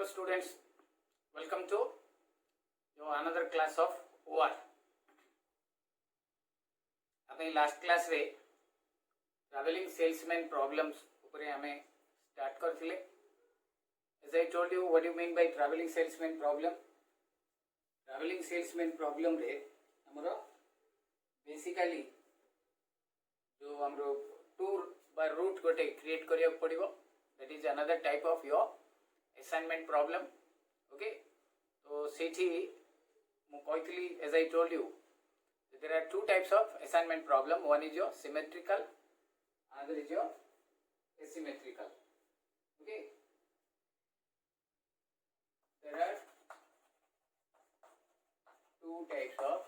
students, welcome to your another class of OR. अपने last class रे traveling salesman problems ऊपरे हमें start करथिले. As I told you, what do you mean by traveling salesman problem? Traveling salesman problem रे हमरो basically जो हमरो tour by route गोटे create करिया पड़िबो. That is another type of your assignment problem. Okay, so सेठी मु कहथली, as I told you, there are two types of assignment problem. One is your symmetrical, another is your asymmetrical. Okay, there are two types of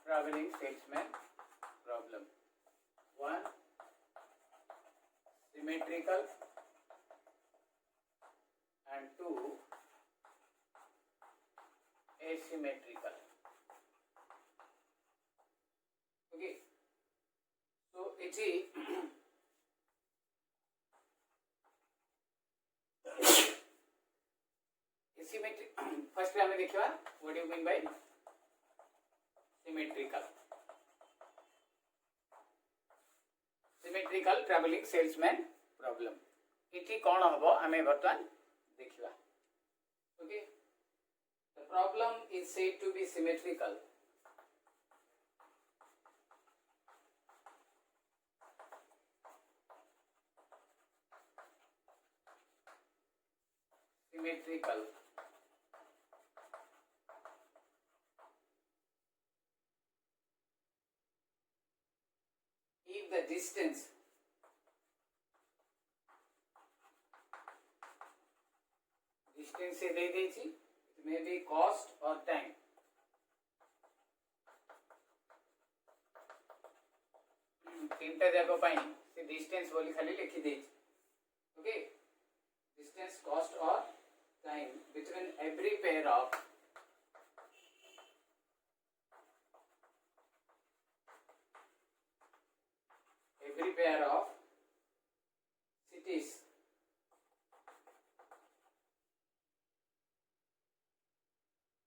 traveling salesman problem. One symmetrical and two asymmetrical. Okay, so it is asymmetric. First हमें देखिए what do you mean by symmetrical. Symmetrical traveling salesman problem. इठी कौन हबो हमें वर्तमान देखिवा. Okay, the problem is said to be symmetrical if the distance से दे देची, it may be cost or time. तीनटा जगह पाई से डिस्टेंस बोली खाली लिखी देची. Okay, distance, cost or time between every pair of cities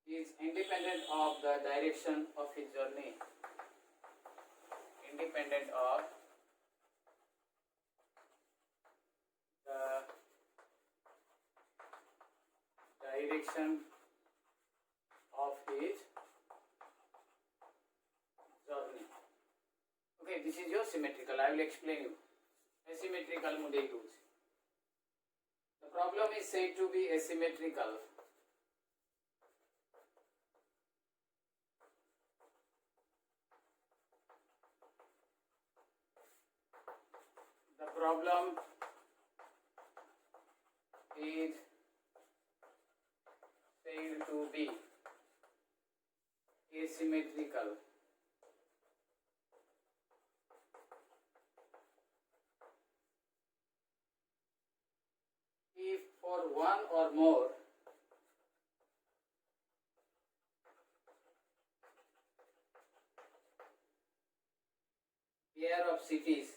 is independent of the direction of his journey. Independent of the direction of his journey. Okay, this is your symmetrical. I will explain you. Asymmetrical mode use. The problem is said to be asymmetrical. The problem is said to be asymmetrical. If for one or more pair of cities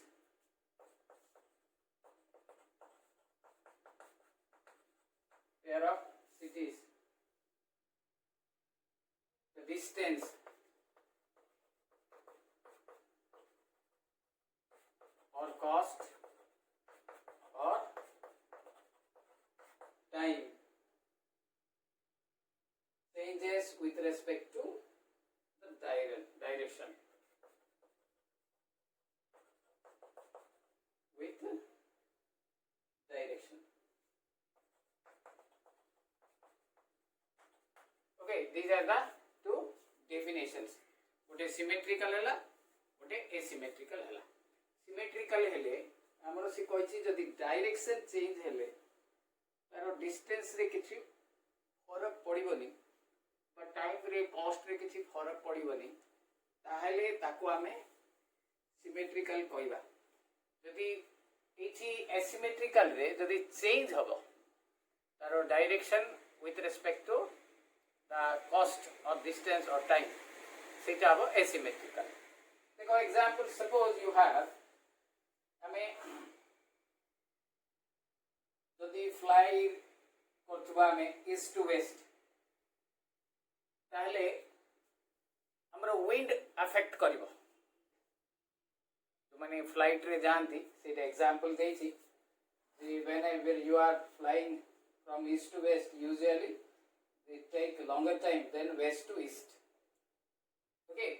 the distance or cost or time changes with respect to the direction. Okay, these are the two definitions. गोटे symmetrical है, गोटे asymmetrical है. Symmetrical हेले हमर से कहछि जदि direction change हेले तार डिस्टेंस रे किछि फरक पड़िबोनी बा टाइम रे कॉस्ट रे किछि फरक पड़िबोनी ताहेले ताको हमें सिमेट्रिकल कहबा. जदि एठी एसिमेट्रिकल रे जदि चेंज हबो तार direction with respect to the cost or distance or time, सेटा हबो asymmetrical. देखो example, suppose you have हमें जदि फ्लाई करथुबा हमें ईस्ट टू वेस्ट ताहले हमरो विंड अफेक्ट करिवो तो माने फ्लाइट रे जानती सेटा एग्जांपल देछि whenever you are flying from east to west usually it take longer time than west to east okay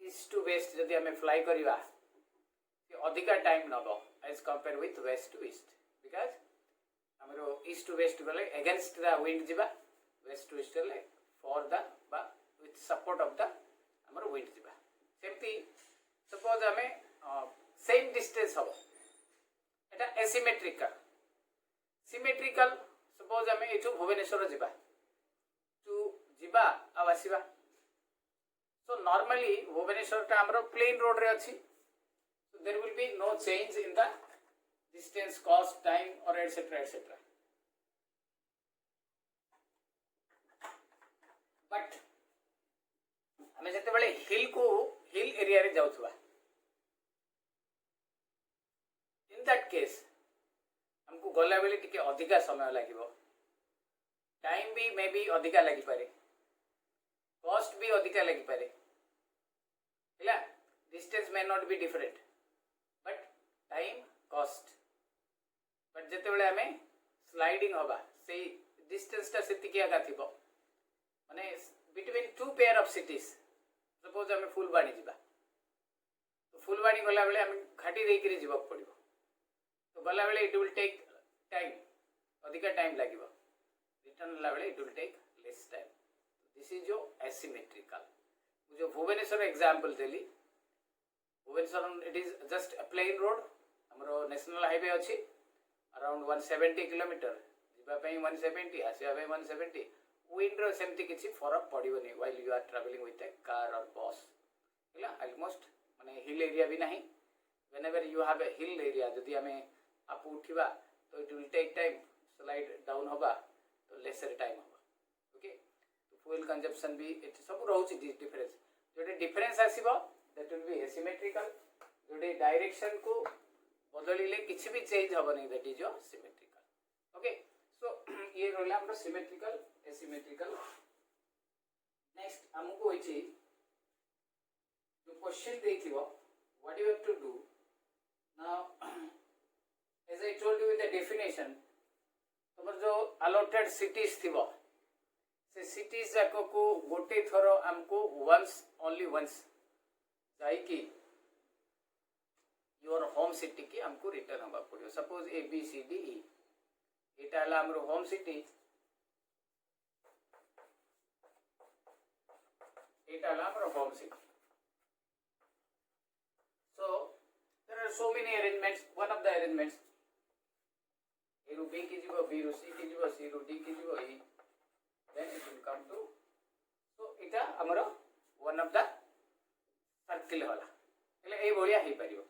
east to west जदि हमें फ्लाई करिवा अधिका टाइम नबो as compare with west to east because हमरो east to west गले against the wind जिबा west to east ले for the बा विथ सपोर्ट ऑफ द हमरो विंड जिबा सेमती सपोज हमें सेम डिस्टेंस हो एटा एसिमेट्रिकल सिमेट्रिकल सपोज हमें एठू भुवनेश्वर जिबा टू जिबा आ आसीबा so normally भुवनेश्वर टा हमरो प्लेन रोड रे अछि so there will be no change in the distance cost time or etc but हमें जते बेले हिल एरिया रे जाउथबा in that case हमको गला बेले टिके अधिका समय लागिवो टाइम भी मे बी अधिका लागि पारे कॉस्ट भी अधिका लागि पारे हैला distance may not be different but time cost but जते बेले हमें स्लाइडिंग होबा से डिस्टेंस ता सेति के आगा थिबो माने between two pair of cities suppose हमें फुलबाणी जिबा तो फुलबाणी गला बेले हमें घाटी देई करी जिबा पड़िबो तो गला बेले इट विल टेक टाइम अधिका टाइम लागिबो रिटर्न ला बेले it will take less time this is जो एसिमेट्रिकल जो भुवनेश्वर एग्जांपल देली Bhubaneswar it is just a plain road हमरो नेशनल हाईवे अछि अराउंड 170 किलोमीटर जिबा पई 170 आसीबा पई 170 विंड रो सेमति किछि फरक पड़िबोनी while you are travelling with a car और बस हैला ऑलमोस्ट माने हिल एरिया भी नहीं whenever you have a hill area जदि हमें आप उठिबा तो it will take time slide down होबा तो lesser time होबा ओके तो fuel consumption भी एट सब रहउछि डिफरेंस जोटे डिफरेंस आसीबो that will be asymmetrical जोटे डायरेक्शन को बदलिले किछि भी चेंज होबनी that is your symmetrical okay so ये रहला हमर symmetrical asymmetrical नेक्स्ट हमको होइछि जो क्वेश्चन देथिबो what you have to do now as I told you in the definition तुमर जो allotted cities थिबो से cities जाको को गोटे थरो हमको only once जाई कि your home city की हमको रिटर्न होबा पड़ियो suppose A B C D E एटा हला हमरो होम सिटी एटा हला हमरो home city so there are so many arrangements one of the arrangements A ru B की जीवो B ru C की जीवो C ru D की जीवो E then it will come to so इटा हमरो one of the सर्किल होला એટલે એ ભોળિયા હી પરિયો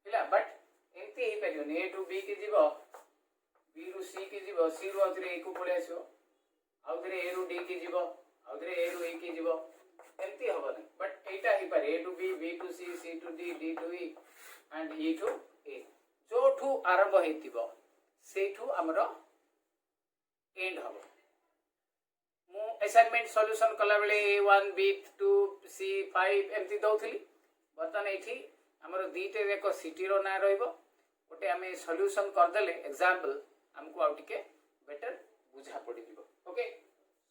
એટલે બટ એમતી હી પરિયો ને A ru B की जीवो B ru C की जीवो C ru आउथरे A को पळे आसीबो आउथरे A ru D की जीवो आउथरे A ru E की जीवो एमती हबनी बट एटा ही पारे A to B B to C C to D D to E and E to A जो ठू आरंभ हेतिबो सेठू हमरो एंड हबो मु असाइनमेंट सॉल्यूशन कला बेले A1 B2 C5 एमती दउथली बर्तन एठी हमरो दीटे देखो सिटी रो ना रहइबो ओटे हमें सॉल्यूशन कर देले एग्जांपल हमको आउ टिके बेटर बुझा पड़ी दिबो ओके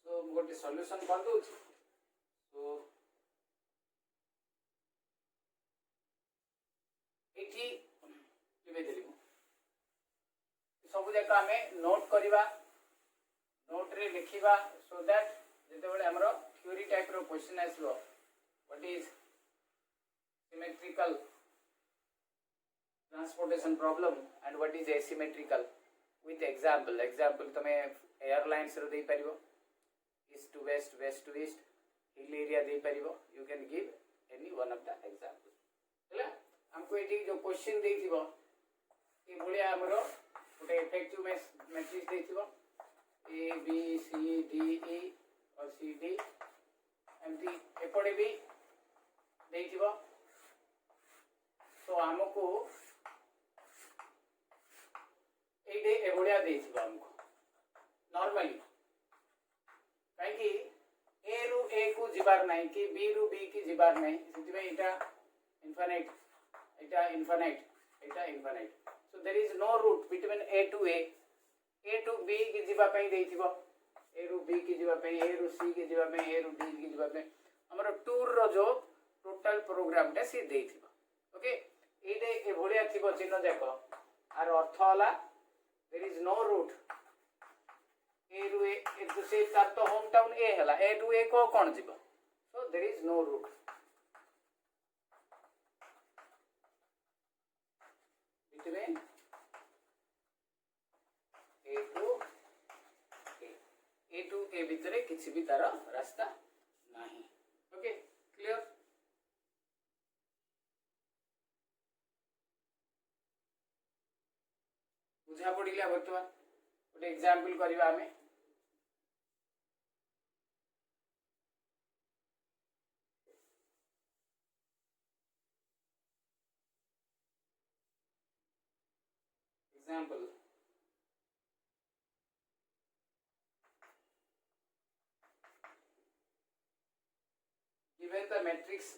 सो गोटे सॉल्यूशन कर दउ तो एठी लिबे देली सब जगह हमें नोट करिबा नोट रे लिखिबा सो दैट जते बेले हमरो थ्योरी टाइप रो क्वेश्चन आसलो what is symmetrical transportation problem and what is asymmetrical with example तमे एयरलाइंस रो दे परिबो east to west west to east hill area दे परिबो you can give any one of the example हैला हमको एठी जो क्वेश्चन देथिबो ए भलिया हमरो गोटे इफेक्टिव मैट्रिक्स देथिबो A B C D E और सी डी एमती एपड़े भी देथिबो तो हमको एडे ए भलिया देथिबो हमको नॉर्मली कहीं ए रु ए को जीवार नहीं कि बी रु बी की जीवार नहीं से इटा इनफाइनाइट इटा इनफाइनाइट इटा infinite so there is no route between A to B की जीवा पई देथिबो ए रु बी की जीवा पई ए रु सी की जीवा पई ए रु डी की जीवा पई हमर टूर रो जो टोटल प्रोग्राम टा सी देथिबो ओके एडे ए भलिया थिबो चिन्ह देखो आर अर्थ होला देयर इज नो रूट ए रु ए तो से तार तो होम टाउन ए हला ए टू ए को कोन जीवो so there is no route between A to A भितर किसी भी तार रास्ता नहीं ओके क्लियर बुझा पड़ा बर्तमान गोटे एग्जांपल करवा आमे example given the matrix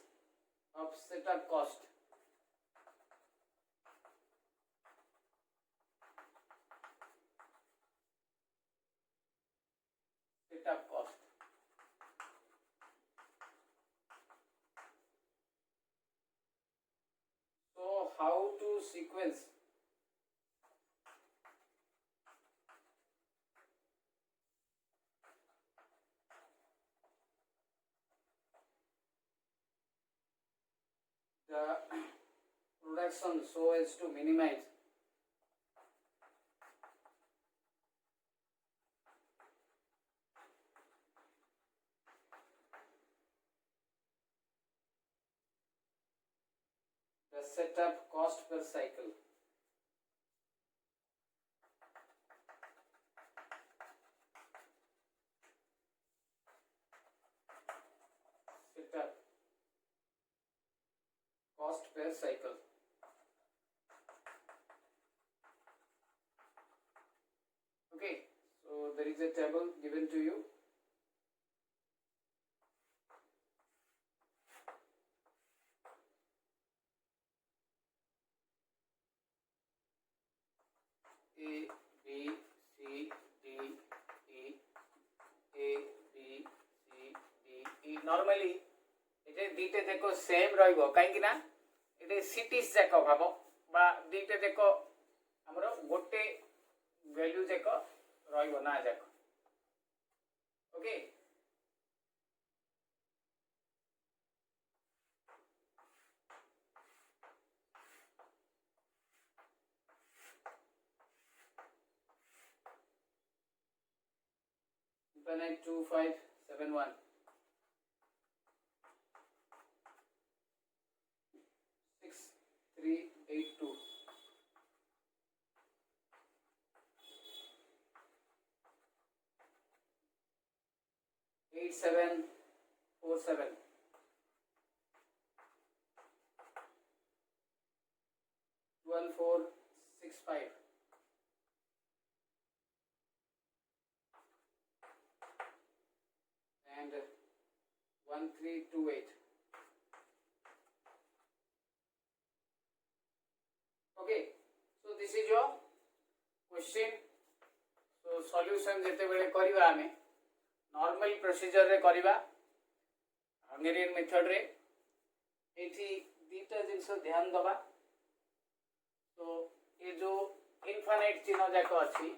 of setup cost so how to sequence the production so as to minimize the setup cost per cycle setup cost per cycle okay so there is a table given to you A B C D E A B C D E normally ये दीटे देखो same रहिबो काहे ना ये cities जाक भाबो बा दीटे देखो हमरो गोटे वैल्यू जाक रहिबो ना जाक okay infinite 2571 6382 8747 1465 and 1328 okay so this is your question so solution जते बेले करबा हमें नॉर्मल प्रोसीजर रे करबा हंगेरियन मेथड रे एठी दीटा जिंस ध्यान दबा तो ये जो इनफाइनाइट चिन्ह जाक अछि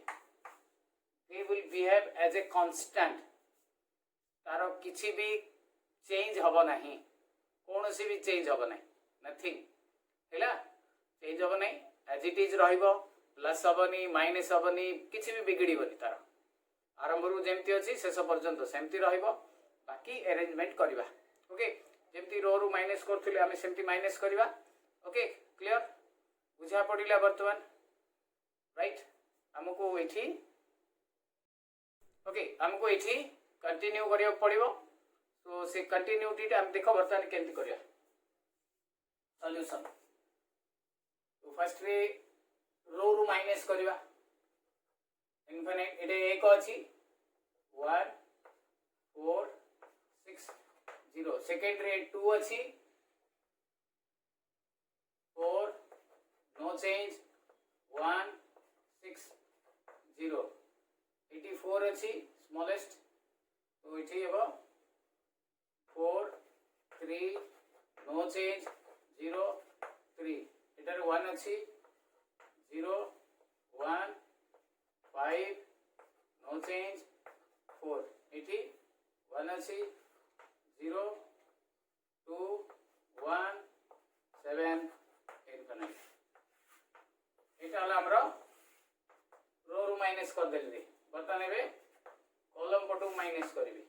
they will behave as a constant तारो किछि भी चेंज हबो नाही कोनोसी भी चेंज हबो नाही नथिंग हैला चेंज हबो नाही एज इट इज रहइबो प्लस हबनी माइनस हबनी किछि भी बिगड़ीबनी तारो आरंभ रु जेमती अछि शेष पर्यंत सेमती रहइबो बाकी अरेंजमेंट करबा ओके जेमती रो रु माइनस करथिले हमें सेमती माइनस करबा ओके क्लियर बुझा पड़िला वर्तमान राइट हमको एठी ओके हमको एठी कंटिन्यू करियो पड़िबो तो से कंटिन्यूटी हम देखो वर्तमान केमती करिया सॉल्यूशन तो फर्स्ट रे रो रु माइनस करबा इनफिनिट एटे एक अच्छी 1 4 6 0 सेकेंड रे 2 अच्छी 4 नो चेंज 1 6 0 84 अच्छी स्मॉलेस्ट तो ये हम 4 3 नो चेंज 0 3 एटार 1 अच्छी 0 1 5 नो चेंज 4 एटी 1 अच्छी 0 2 1 7 इनफिनिट एटा हला हमरो रो रु माइनस कर देली बर्तमान एबे कॉलम पटू माइनस करबी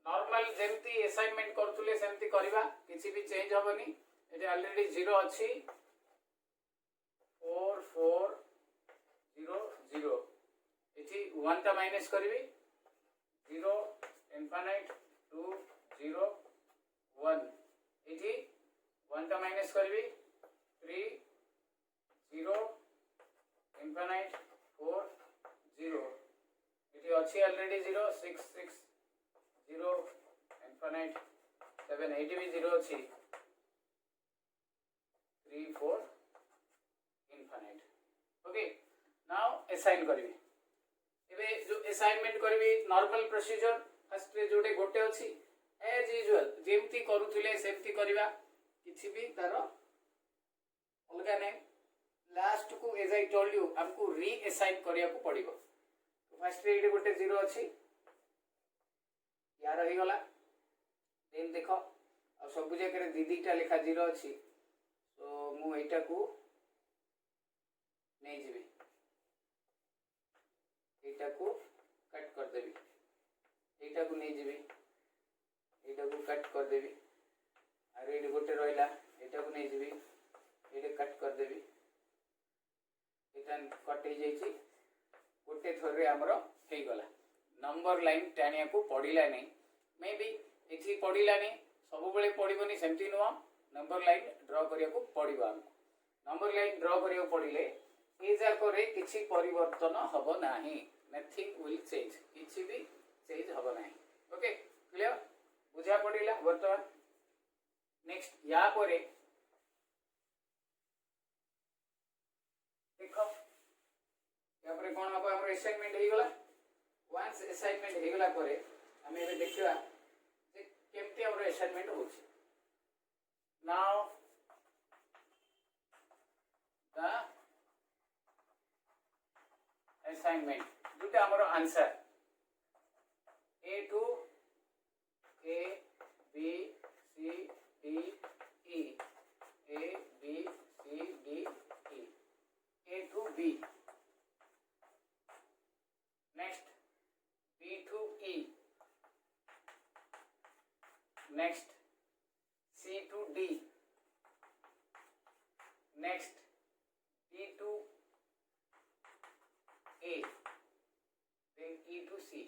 नॉर्मल जेमती असाइनमेंट करथुले सेमती करबा किछि भी चेंज होबनी एटे ऑलरेडी 0 अछि 4 4 0 0 एठी 1 टा माइनस करबी 0 इनफिनिट 2 0 1 एठी 1 टा माइनस करबी 3 0 इनफिनिट 4 0 एठी अछि ऑलरेडी 0 6 6 0 infinite 7 8 भी 0 अच्छी 3 4 infinite ओके नाउ असाइन करबी एबे जो असाइनमेंट करबी normal procedure first ray Jote गोटे अच्छी एज यूजुअल जेमती करूथिले सेमती करबा किछि भी तार अलगा नै लास्ट को एज आई टोल्ड यू हमको री असाइन करिया को पड़िबो फर्स्ट रे गोटे 0 अच्छी यार रही गला देन देखो आ सब जगह दी दीटा लिखा 0 अच्छी तो मु एटा को नहीं जीवी एटा को कट कर देबी एटा को नहीं जीवी एटा को कट कर देबी अरे एडी गोटे रहिला एटा को नहीं जीवी एडे कट कर देबी एटा कट हे जाई छी गोटे थर रे हमरो हेई गला नंबर लाइन टाणिया को पड़िला नहीं मे बी इथि पड़िला नहीं सब बेले पड़िबनी सेमती नुआ नंबर लाइन ड्रा करिया को पड़िबा नंबर लाइन ड्रा करिया पड़िले ए जाको रे किछि परिवर्तन हबो नाही नथिंग विल चेंज किछि भी चेंज हबो नाही ओके क्लियर बुझा पड़िला वर्तमान नेक्स्ट या परे देखो या परे कोन हबो हमर असाइनमेंट हे गला वंस असाइनमेंट हे गला परे हमें एबे देखिबा जे केमती हमर असाइनमेंट होछि नाउ द असाइनमेंट दुटा हमर answer A to A B C D E A B C D E A to B next B to E next C to D next D to A then E to C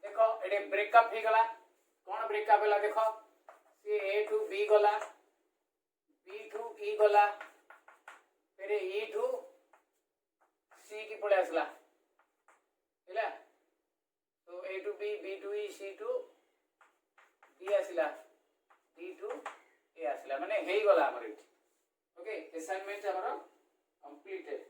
देखो एडे breakup हे गला कोन breakup होला देखो सी A to B गला B to E गला फिर E to C की पड़े आसला हैला तो A to B B to E C to D आसला D to A आसला माने हेई गला हमर एठी ओके असाइनमेंट हमर कंप्लीटेड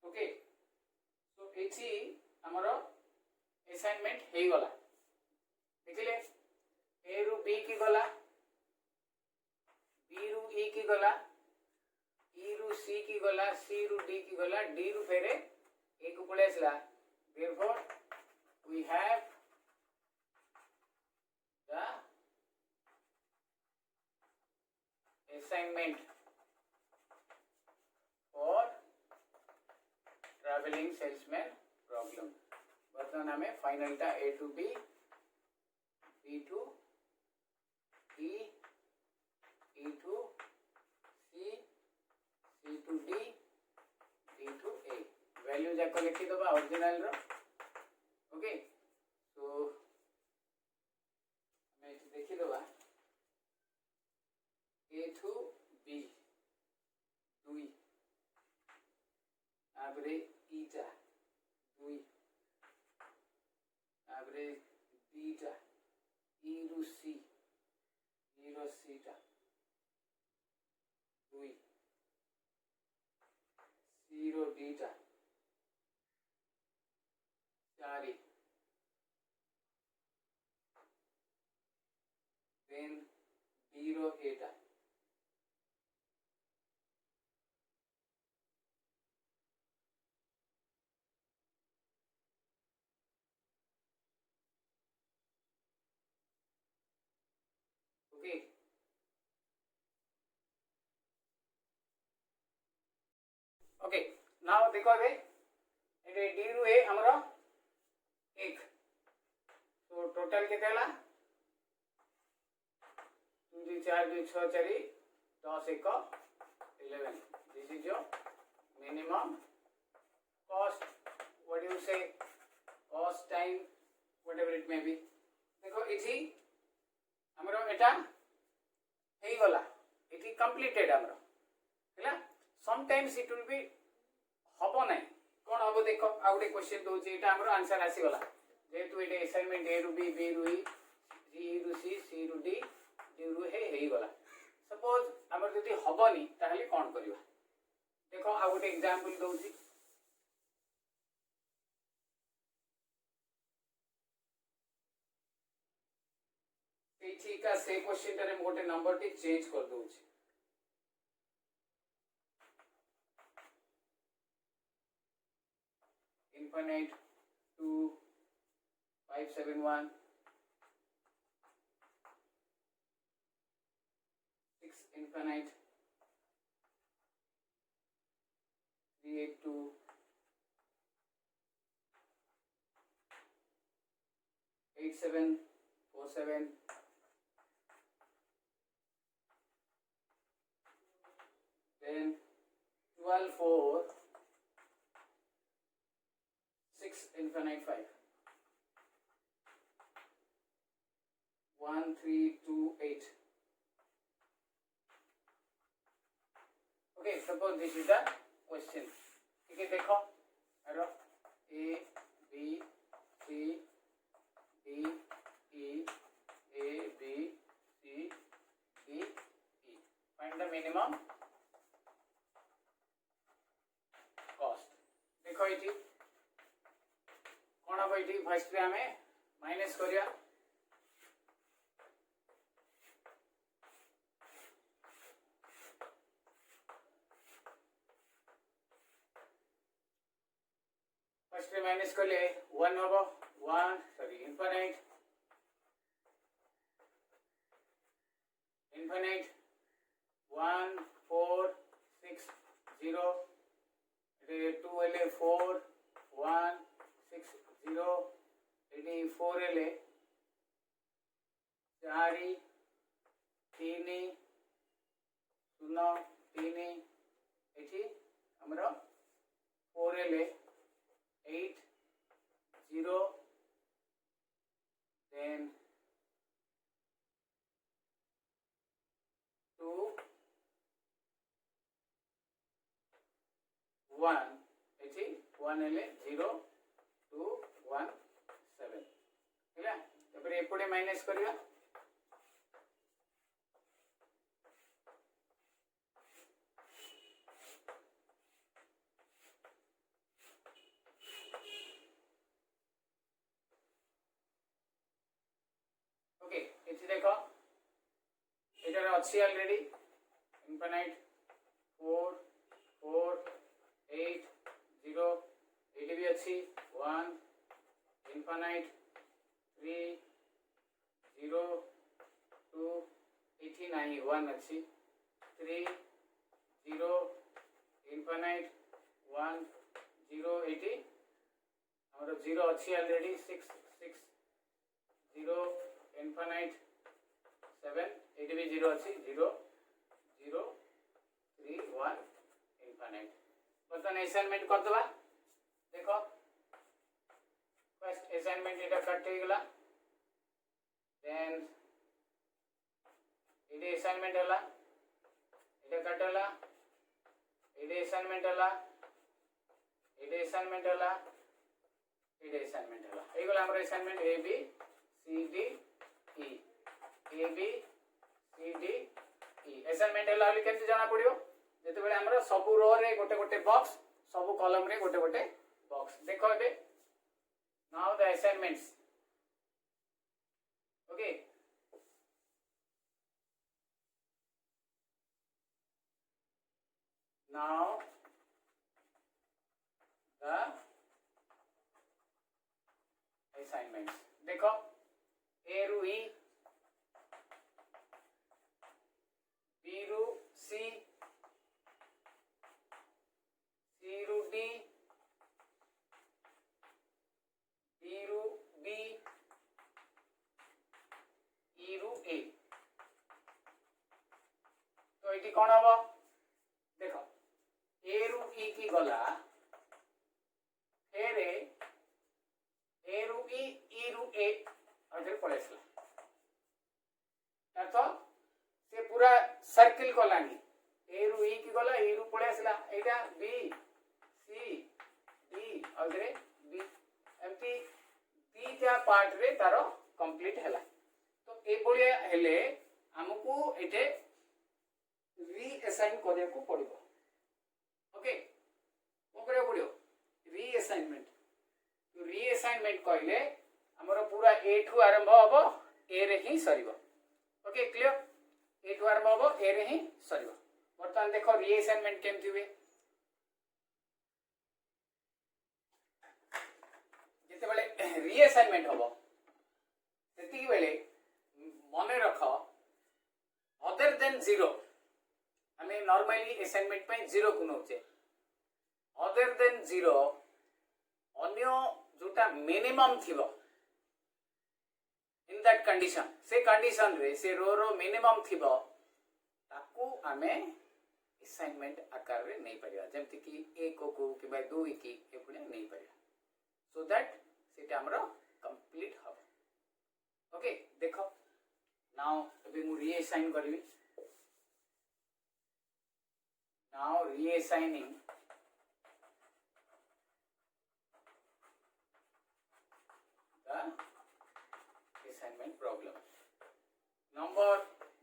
ओके तो एची हमरो असाइनमेंट हे गला देखिले ए रु बी की गला बी रु ई की गला ई रु सी की गला सी रु डी की गला डी रु फेरे ए को पळे आसला therefore we have the assignment for traveling salesman problem. बर्तमान हमें फाइनल टा A to B, B to D, E to C, C to D, D to A value जाक लिखी दबा ओरिजिनल रो. ओके सो हमें देखी दबा A to B दुई आबरे ईटा दुई आबरे बीटा E ru C E ro सीटा दुई C ro डीटा चारी then D ro एटा ओके ओके नाउ देखो अबे एटे डी रु ए हमरो एक तो टोटल केते हला 2 2 4 2 6 4 10 1 11 this is your minimum cost what do you say cost time whatever it may be देखो इथि हमरो एटा हेई गला इट इज कंप्लीटेड हमरो हैला समटाइम्स इट विल बी हबो नै कोन हबो देखो आ गुटे क्वेश्चन दो जे एटा हमरो आंसर आसी गला जेतु एटा असाइनमेंट ए रु बी बी रु ई जी रु सी रु डी डी रु हेई गला सपोज हमर जदी हबोनी ताहले कोन करिवा देखो आ गुटे एग्जांपल दोची एठी का से क्वेश्चन रे मोटे नंबर टी चेंज कर दोची infinite 2 571 6 infinite 382 8747 then 12 4 6 infinite 5 1 3 2 8 okay suppose this is the question ठीक है देखो hello A B C D E A B C D E find the minimum cost देखो इटी कोन अब इटी फर्स्ट रे हमें minus करिया first ray minus करले 1 हबो 1 sorry infinite 1 4 6 0 रे 2 ले 4 1 6 0 एटी 4 ले 4 3 0 3 एटी हमरो 4 ले 8 0 then 2 1 एटी 1 ले 0 2 1 7 हैला तबरे एपडे माइनस करिया ओके एठी देखो एटार अछि ऑलरेडी infinite 4 4 8 0 एटी भी अछि 1 infinite 3 0 2 एठी नाही 1 अछि 3 0 infinite 1 0 एटी हमरो 0 अछि ऑलरेडी 6 6 0 infinite 7 एटी भी 0 अछि 0 0 3 1 infinite बर्तन असाइनमेंट कर दबा देखो फर्स्ट असाइनमेंट एटा कट हो गला देन एटी असाइनमेंट हला एटा कट हला एटी असाइनमेंट हला एटी असाइनमेंट हला एटी असाइनमेंट हला ए गला हमर assignment A B C D E A B C D E assignment हला हली केते जाना पड़ियो जेते बेले हमर सब रो रे गोटे गोटे बॉक्स सब कॉलम रे गोटे गोटे बॉक्स देखो एबे now the assignments okay now the assignments देखो ए रू ई बी रू सी सी रू डी डी रू बी ई रू ए तो ये कौन हम देखो ए रू ई की गला फेरे ए रू ई रू ए अधर पळेसला अर्थ से पूरा सर्किल गलानी ए रू ई की गला ई रू पळेसला एटा बी सी डी अधरे बी एमती दीटा पार्ट रे तारो कंप्लीट हैला तो ए बळिया हेले हमकू एटे रीअसाइन करे को पड़िबो ओके को करे पड़ियो रीअसाइनमेंट तो रीअसाइनमेंट कहले हमर पूरा ए ठू आरंभ हबो ए रे ही सरीबो ओके क्लियर ए ठू आरंभ हबो ए रे ही सरीबो वर्तमान देखो रीअसाइनमेंट केमथि हुए जते बेले रीअसाइनमेंट हबो सेति बेले मने रखो अदर देन 0 हमें नॉर्मली असाइनमेंट पे 0 को नोचे अदर देन 0 अन्य जोटा मिनिमम थिबो इन दैट कंडीशन से कंडीशन रे से रो मिनिमम थिबो ताकू हमें असाइनमेंट आकार रे नहीं परिया जेमति कि 1 को कि बाय 2 की एपुने नहीं परिया सो दैट सेटा हमरो कंप्लीट हो ओके देखो नाउ अभी मु रीअसाइन करबी now reassigning the assignment problem number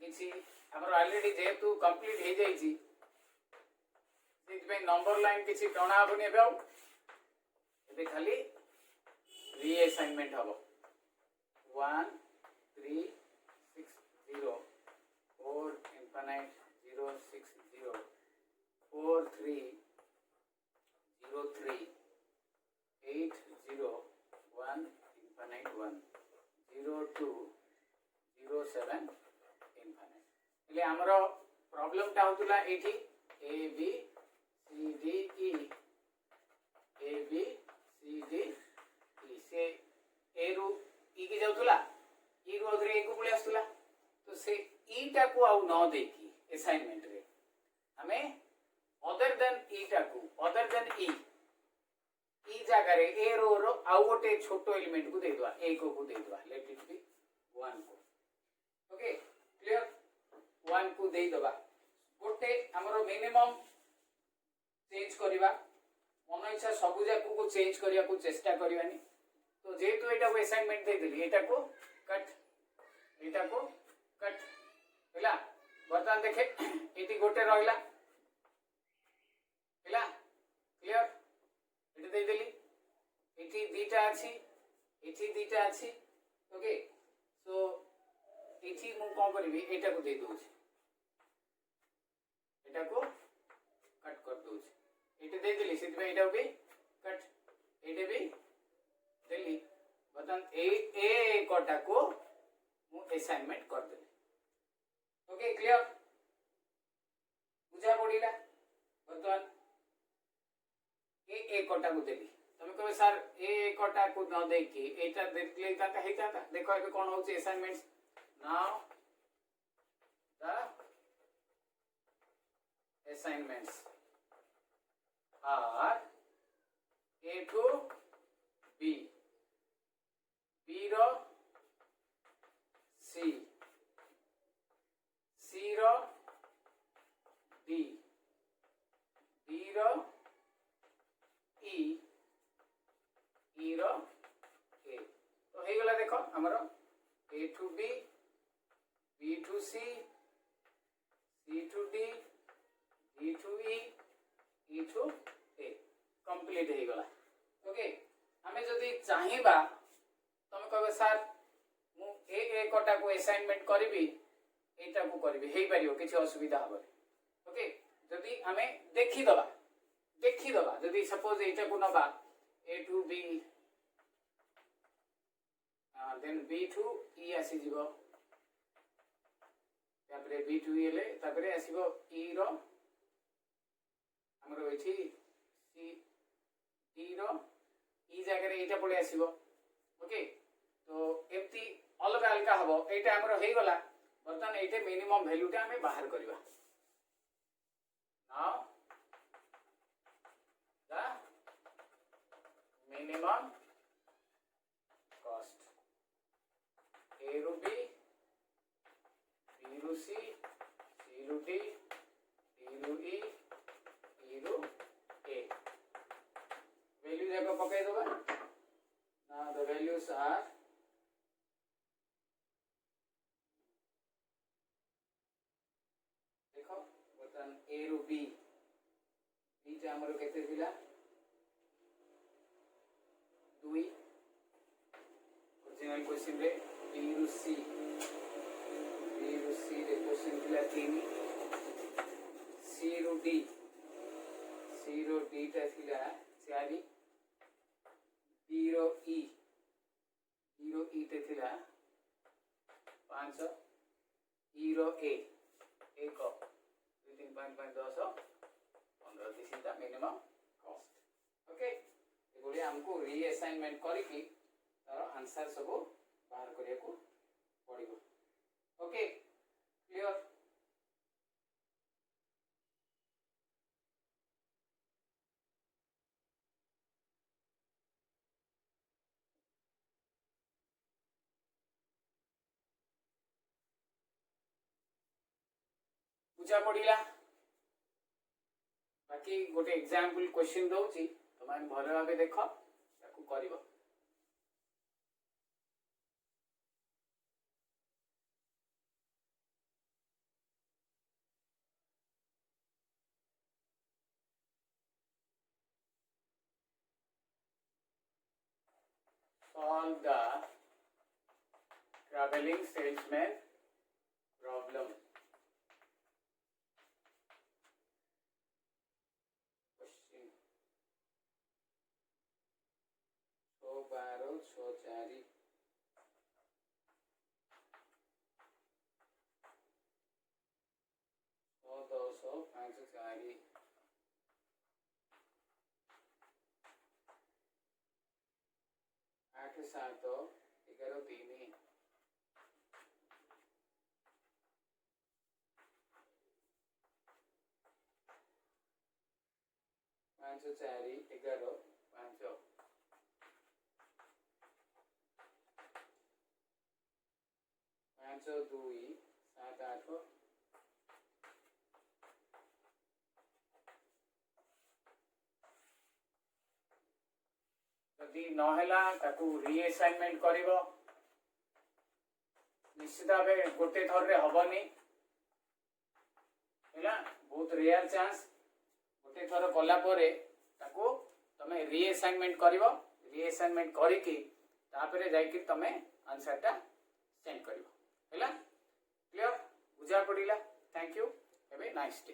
किसी हमर ऑलरेडी जेतु कंप्लीट हे जाई छी दिस पे नंबर लाइन किसी टणा बने बे एबे खाली रीअसाइनमेंट हबो 1 3 6 0 4 infinite 0 6 0 4 3 0 3 8 0 1 infinite 1 0 2 0 7 infinite એટલે हमरो प्रॉब्लम टा होतला एठी A B C D E A B C D E से ए रू ई के जाउतला ई रू अदरे ए को पळे आस्तला तो से ई टा को आउ न देखी असाइनमेंट रे हमें अदर देन ईटा को अदर देन ई जगह रे ए रो आउ गोटे छोटो एलिमेंट को दे दवा ए को दे दवा लेट इट बी 1 को ओके क्लियर 1 को दे दवा गोटे हमरो मिनिमम चेंज करबा मन इच्छा सब जाक को चेंज करिया को चेष्टा करबानी तो जेतु एटा को असाइनमेंट दे देली एटा को कट हैला बर्तमान देखे एटी गोटे रहला हैला क्लियर एटी दे देली एटी दीटा अछि ओके सो एटी मु कोन करबी एटा को दे दोछि एटा को कट कर दोछि एटी दे देली सित एटा भी कट एटे भी देली बतन ए कोटा को मु असाइनमेंट कर देली ओके क्लियर पड़ा बर्तमान ए कटा को देली तुम कहे सर ए कटा को न देकी एटा देखले का हेता देखो ए कोन होचे assignments now the assignments are A to B, B रो C, C रो D, D रो E, E रो A। तो हे गला देखो हमरो A to B, B to C, C to D, E to E, E to A complete हो गला। ओके हमें जदि चाहिबा तुम कहबे सर मु ए कटा को असाइनमेंट करबी एटा को करबी हेई परियो किछि असुविधा हबे। ओके जदि हमें देखि दबा जदि सपोज एटा को नबा A to B then B to E आसी जीवो तापरे B to E ले तापरे आसीबो E रो हमरो एठी C D रो E जगह रे एटा पळे आसीबो। ओके तो एमती अलग अलग हबो एटा हमरो हेई गला बर्तन एटे मिनिमम वैल्यूटा हमें बाहर करबा। Now the minimum cost A रो B, B रो C, C रो D, D रो E, E रो A वैल्यू जाको पकाई दबा। नाउ द वैल्यूज आर देखो बर्तन A रो B B टा हमरो केते थिला 2 ओरिजिनल क्वेश्चन रे B रो C रे क्वेश्चन थिला 3 C रो D टा थिला 4 B रो E टे थिला 5 E रो A 1 2 3 5 5 10 15 this is the minimum cost. Okay एगोले हमको रीअसाइनमेंट करिकि तार आंसर सब बाहर करिया को पड़िबो। ओके क्लियर पूछा पड़िला बाकी गोटे एग्जांपल क्वेश्चन दउची तमाम भले भाबे देखो ताकू करिवो। solve the traveling salesman problem। बारो 6 4 10 5 4 8 7 11 3 5 4 11 5 5 2 7 8 जदि नहेला ताकू रीअसाइनमेंट करिवो निश्चित भावे गोटे थर रे हबनी हैला बहुत रेयर चांस गोटे थर कला परे ताकू तमे रीअसाइनमेंट करिवो रीअसाइनमेंट करिकि तापरे जाइकि तमे आंसर टा सेंड करिवो हैला क्लियर बुझा पड़िला। Thank you have a nice day.